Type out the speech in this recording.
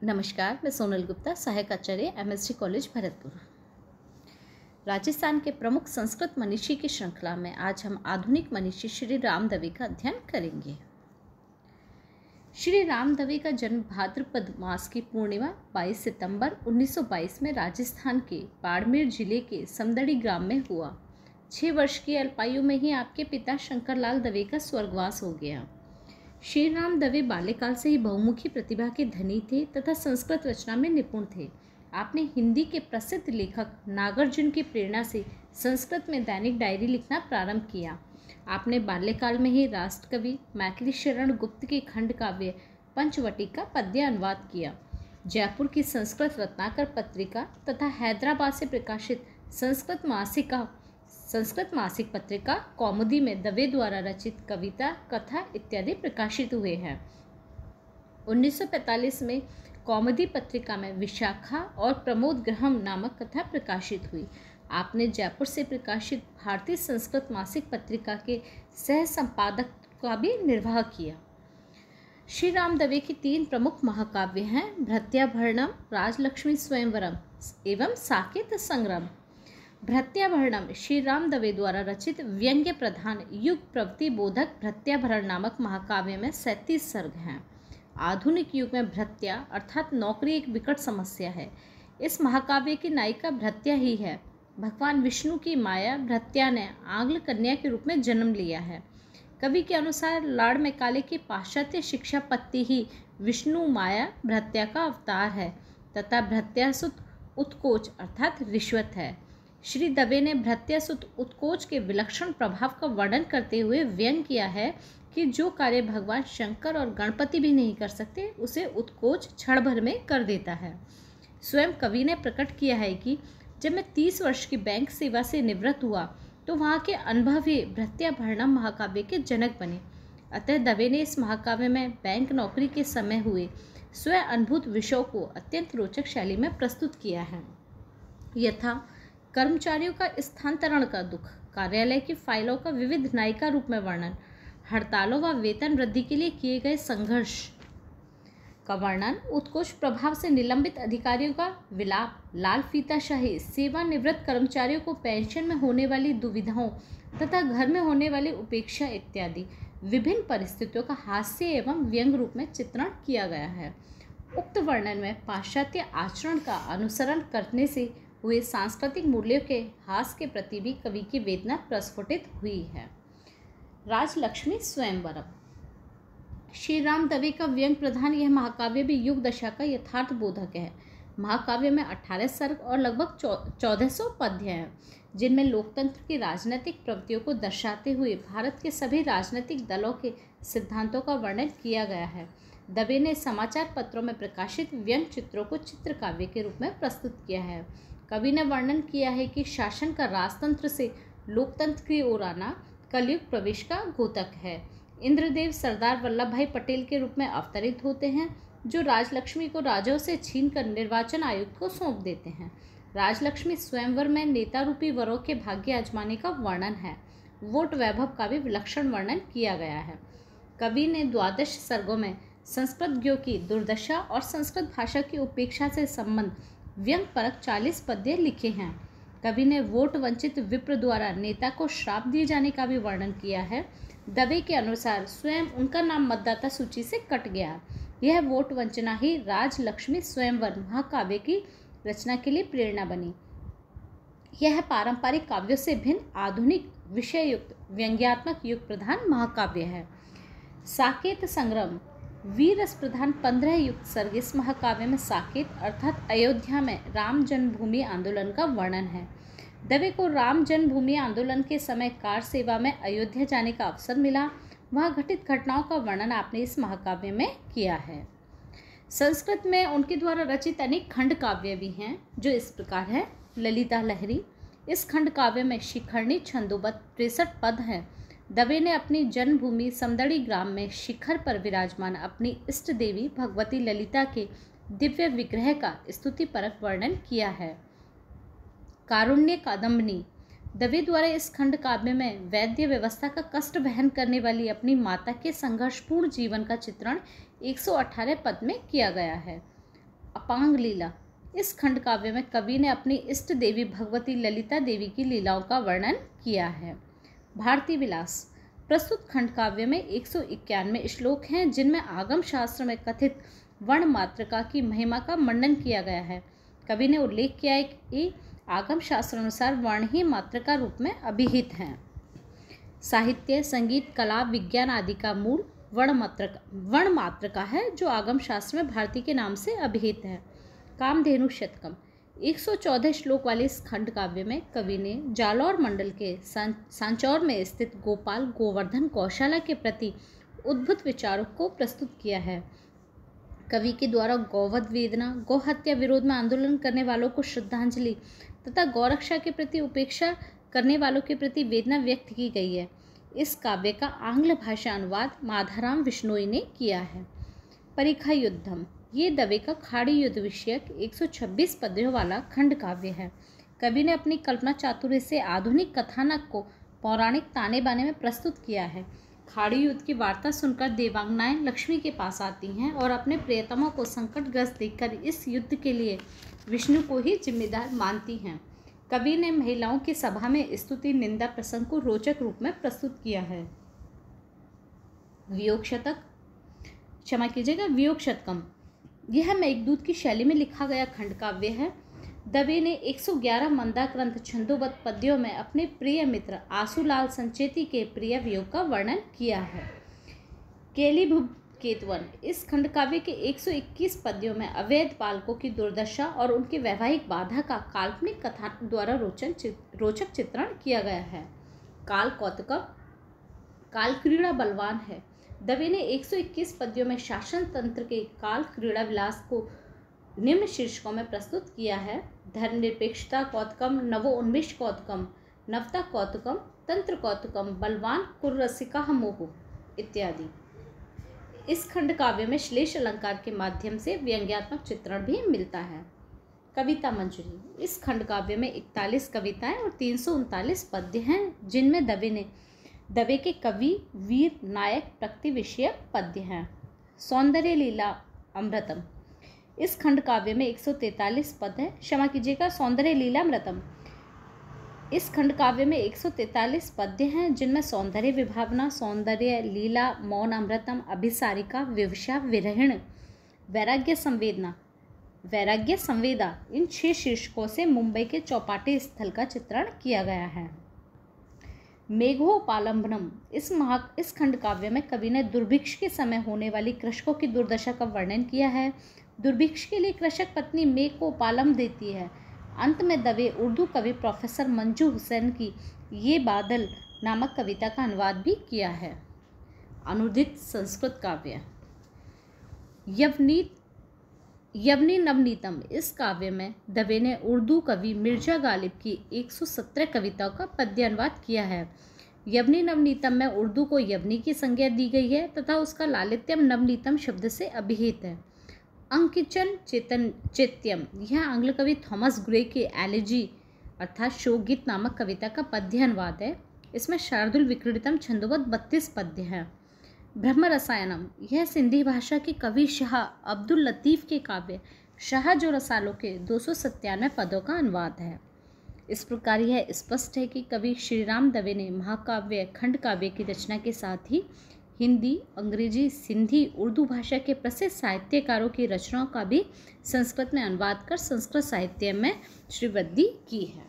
नमस्कार, मैं सोनल गुप्ता, सहायक आचार्य एमएसडी कॉलेज भरतपुर। राजस्थान के प्रमुख संस्कृत मनीषी की श्रृंखला में आज हम आधुनिक मनीषी श्री राम दवे का अध्ययन करेंगे। श्री राम दवे का जन्म भाद्रपद मास की पूर्णिमा 22 सितंबर 1922 में राजस्थान के बाड़मेर जिले के समदड़ी ग्राम में हुआ। 6 वर्ष की अल्पायु में ही आपके पिता शंकरलाल दवे का स्वर्गवास हो गया। श्री राम दवे बाल्यकाल से ही बहुमुखी प्रतिभा के धनी थे तथा संस्कृत रचना में निपुण थे। आपने हिंदी के प्रसिद्ध लेखक नागार्जुन की प्रेरणा से संस्कृत में दैनिक डायरी लिखना प्रारंभ किया। आपने बाल्यकाल में ही राष्ट्रकवि मैथिली शरण गुप्त के खंड काव्य पंचवटी का पद्य अनुवाद किया। जयपुर की संस्कृत रत्नाकर पत्रिका तथा हैदराबाद से प्रकाशित संस्कृत मासिक पत्रिका कौमुदी में दवे द्वारा रचित कविता, कथा इत्यादि प्रकाशित हुए हैं। 1945 में कौमुदी पत्रिका में विशाखा और प्रमोद ग्रहम नामक कथा प्रकाशित हुई। आपने जयपुर से प्रकाशित भारतीय संस्कृत मासिक पत्रिका के सह संपादक का भी निर्वाह किया। श्री राम दवे की 3 प्रमुख महाकाव्य हैं: भृत्याभरणम, राजलक्ष्मी स्वयंवरम एवं साकेत संग्राम। भृत्याभरणम श्री राम दवे द्वारा रचित व्यंग्य प्रधान युग प्रवृत्ति बोधक भृत्याभरण नामक महाकाव्य में 37 सर्ग हैं। आधुनिक युग में भृत्या अर्थात नौकरी एक विकट समस्या है। इस महाकाव्य की नायिका भृत्या ही है। भगवान विष्णु की माया भृत्या ने आंग्ल कन्या के रूप में जन्म लिया है। कवि के अनुसार लाड़ मैकाले की पाश्चात्य शिक्षा पत्ती ही विष्णु माया भृत्या का अवतार है तथा भृत्यासुत उत्कोच अर्थात रिश्वत है। श्री दवे ने भृत्यासुत उत्कोच के विलक्षण प्रभाव का वर्णन करते हुए व्यंग किया है कि जो कार्य भगवान शंकर और गणपति भी नहीं कर सकते उसे उत्कोच क्षण भर में कर देता है। स्वयं कवि ने प्रकट किया है कि जब मैं 30 वर्ष की बैंक सेवा से निवृत्त हुआ तो वहाँ के अनुभवी भृत्याभरणम महाकाव्य के जनक बने। अतः दवे ने इस महाकाव्य में बैंक नौकरी के समय हुए स्वयं अनुभूत विषयों को अत्यंत रोचक शैली में प्रस्तुत किया है। यथा कर्मचारियों का स्थानांतरण का दुख, कार्यालय की फाइलों का विविध नायिका रूप में वर्णन, हड़तालों व वेतन वृद्धि के लिए किए गए संघर्ष का वर्णन, उत्कोच प्रभाव से निलंबित अधिकारियों का विलाप, लाल फीताशाही, सेवानिवृत्त कर्मचारियों को पेंशन में होने वाली दुविधाओं तथा घर में होने वाली उपेक्षा इत्यादि विभिन्न परिस्थितियों का हास्य एवं व्यंग रूप में चित्रण किया गया है। उक्त वर्णन में पाश्चात्य आचरण का अनुसरण करने से हुए सांस्कृतिक मूल्यों के हास के प्रति भी कवि की वेदना प्रस्फुटित हुई है। राजलक्ष्मी स्वयंवरम श्री राम दवे का व्यंग प्रधान यह महाकाव्य भी युग दशा का यथार्थ बोधक है। महाकाव्य में 18 सर्ग और लगभग 1400 पद्य हैं, जिनमें लोकतंत्र की राजनीतिक प्रवृत्तियों को दर्शाते हुए भारत के सभी राजनीतिक दलों के सिद्धांतों का वर्णन किया गया है। दवे ने समाचार पत्रों में प्रकाशित व्यंग चित्रों को चित्रकाव्य के रूप में प्रस्तुत किया है। कवि ने वर्णन किया है कि शासन का राजतंत्र से लोकतंत्र की ओर आना कलयुग प्रवेश का द्योतक है। इंद्रदेव सरदार वल्लभ भाई पटेल के रूप में अवतरित होते हैं, जो राजलक्ष्मी को राजाओं से छीनकर निर्वाचन आयुक्त को सौंप देते हैं। राजलक्ष्मी स्वयंवर में नेता रूपी वरों के भाग्य आजमाने का वर्णन है। वोट वैभव का भी विलक्षण वर्णन किया गया है। कवि ने 12 सर्गों में संस्कृतज्ञों की दुर्दशा और संस्कृत भाषा की उपेक्षा से संबंध व्यंग परक 40 पद्य लिखे हैं। कवि ने वोट वंचित विप्र द्वारा नेता को श्राप दिए जाने का भी वर्णन किया है। दवे के अनुसार स्वयं उनका नाम मतदाता सूची से कट गया। यह वोट वंचना ही राजलक्ष्मी स्वयंवर महाकाव्य की रचना के लिए प्रेरणा बनी। यह पारंपरिक काव्यों से भिन्न आधुनिक विषय युक्त व्यंग्यात्मक युग प्रधान महाकाव्य है। साकेत संग्राम वीरस प्रधान 15 युक्त सर्ग इस महाकाव्य में साकेत अर्थात अयोध्या में राम जन्मभूमि आंदोलन का वर्णन है। दवे को राम जन्मभूमि आंदोलन के समय कार सेवा में अयोध्या जाने का अवसर मिला। वहाँ घटित घटनाओं का वर्णन आपने इस महाकाव्य में किया है। संस्कृत में उनके द्वारा रचित अनेक खंड काव्य भी हैं, जो इस प्रकार है। ललिता लहरी इस खंड काव्य में शिखरणी छंदोबद्ध 63 पद हैं। दवे ने अपनी जन्मभूमि समदड़ी ग्राम में शिखर पर विराजमान अपनी इष्ट देवी भगवती ललिता के दिव्य विग्रह का स्तुतिपरक वर्णन किया है। कारुण्य कादम्बनी दवे द्वारा इस खंड काव्य में वैद्य व्यवस्था का कष्ट वहन करने वाली अपनी माता के संघर्षपूर्ण जीवन का चित्रण 118 पद में किया गया है। अपांग लीला। इस खंड काव्य में कवि ने अपनी इष्ट देवी भगवती ललिता देवी की लीलाओं का वर्णन किया है। भारती विलास। प्रस्तुत खंड काव्य में 191 श्लोक हैं, जिनमें आगम शास्त्र में कथित वर्ण मात्रका की महिमा का मंडन किया गया है। कवि ने उल्लेख किया है कि आगम शास्त्र अनुसार वर्ण ही मात्रका रूप में अभिहित हैं। साहित्य, संगीत, कला, विज्ञान आदि का मूल वर्ण मात्रका है, जो आगम शास्त्र में भारती के नाम से अभिहित है। कामधेनु शतकम। 114 श्लोक वाले इस खंड काव्य में कवि ने जालौर मंडल के सांचौर में स्थित गोपाल गोवर्धन गौशाला के प्रति उद्भूत विचारों को प्रस्तुत किया है। कवि के द्वारा गौवध वेदना, गौहत्या विरोध में आंदोलन करने वालों को श्रद्धांजलि तथा गौरक्षा के प्रति उपेक्षा करने वालों के प्रति वेदना व्यक्त की गई है। इस काव्य का आंग्ल भाषा अनुवाद माधाराम विश्नोई ने किया है। परिखा युद्धम। ये दवे का खाड़ी युद्ध विषयक 126 पद्यों वाला खंड काव्य है। कवि ने अपनी कल्पना चातुर्य से आधुनिक कथानक को पौराणिक ताने बाने में प्रस्तुत किया है। खाड़ी युद्ध की वार्ता सुनकर देवांगनाएं लक्ष्मी के पास आती हैं और अपने प्रियतमों को संकटग्रस्त देखकर इस युद्ध के लिए विष्णु को ही जिम्मेदार मानती हैं। कवि ने महिलाओं की सभा में स्तुति निंदा प्रसंग को रोचक रूप में प्रस्तुत किया है। वियोग शतक, क्षमा कीजिएगा, वियोग शतकम। यह मेघदूत की शैली में लिखा गया खंड काव्य है। दवे ने 111 मंदाक्रांत छंदोबद्ध पद्यों में अपने प्रिय मित्र आसूलाल संचेती के प्रिय वियोग का वर्णन किया है। केलीभुव केतवन। इस खंड काव्य के 121 पद्यों में अवैध बालकों की दुर्दशा और उनके वैवाहिक बाधा का काल्पनिक कथा द्वारा रोचक चित्रण किया गया है। काल कौतुकम। काल क्रीड़ा बलवान है। दवे ने 121 पद्यों में शासन तंत्र के काल क्रीड़ा विलास को निम्न शीर्षकों में प्रस्तुत किया है: धर्मनिरपेक्षता कौतुकम, नवोन्मेष कौतुकम, नवता कौतुकम, तंत्र कौतुकम, बलवान कुररसिका मोह इत्यादि। इस खंड काव्य में श्लेष अलंकार के माध्यम से व्यंग्यात्मक चित्रण भी मिलता है। कविता मंजरी। इस खंड काव्य में 41 कविताएं और 339 पद्य हैं, जिनमें दवे के कवि, वीर, नायक, प्रकृति विषयक पद्य हैं। सौंदर्य लीला अमृतम। इस खंड काव्य में 143 पद हैं, क्षमा कीजिएगा, सौंदर्य लीलामृतम। इस खंड काव्य में 143 पद्य हैं, जिनमें सौंदर्य विभावना, सौंदर्य लीला, मौन अमृतम, अभिसारिका, विवशा, विरहिण, वैराग्य संवेदा इन 6 शीर्षकों से मुंबई के चौपाटी स्थल का चित्रण किया गया है। मेघोपालंबनम। इस खंड काव्य में कवि ने दुर्भिक्ष के समय होने वाली कृषकों की दुर्दशा का वर्णन किया है। दुर्भिक्ष के लिए कृषक पत्नी मेघ को उपालंब देती है। अंत में दवे उर्दू कवि प्रोफेसर मंजू हुसैन की ये बादल नामक कविता का अनुवाद भी किया है। अनुदित संस्कृत काव्य। यवनी नवनीतम। इस काव्य में दवे ने उर्दू कवि मिर्जा गालिब की 117 कविताओं का पद्य अनुवाद किया है। यवनी नवनीतम में उर्दू को यवनी की संज्ञा दी गई है तथा उसका लालित्यम नवनीतम शब्द से अभिहित है। अंकिचन चैत्यम। यह आंग्ल कवि थॉमस ग्रे की एलिजी अर्थात शोकगीत नामक कविता का पद्य अनुवाद है। इसमें शार्दुल विक्रीडितम छंदोबद्ध 32 पद्य हैं। ब्रह्म रसायनम। यह सिंधी भाषा के कवि शाह अब्दुल लतीफ़ के काव्य शाह जो रसालों के 297 पदों का अनुवाद है। इस प्रकार यह स्पष्ट है कि कवि श्रीराम दवे ने महाकाव्य खंड काव्य की रचना के साथ ही हिंदी, अंग्रेजी, सिंधी, उर्दू भाषा के प्रसिद्ध साहित्यकारों की रचनाओं का भी संस्कृत में अनुवाद कर संस्कृत साहित्य में श्रीवृद्धि की है।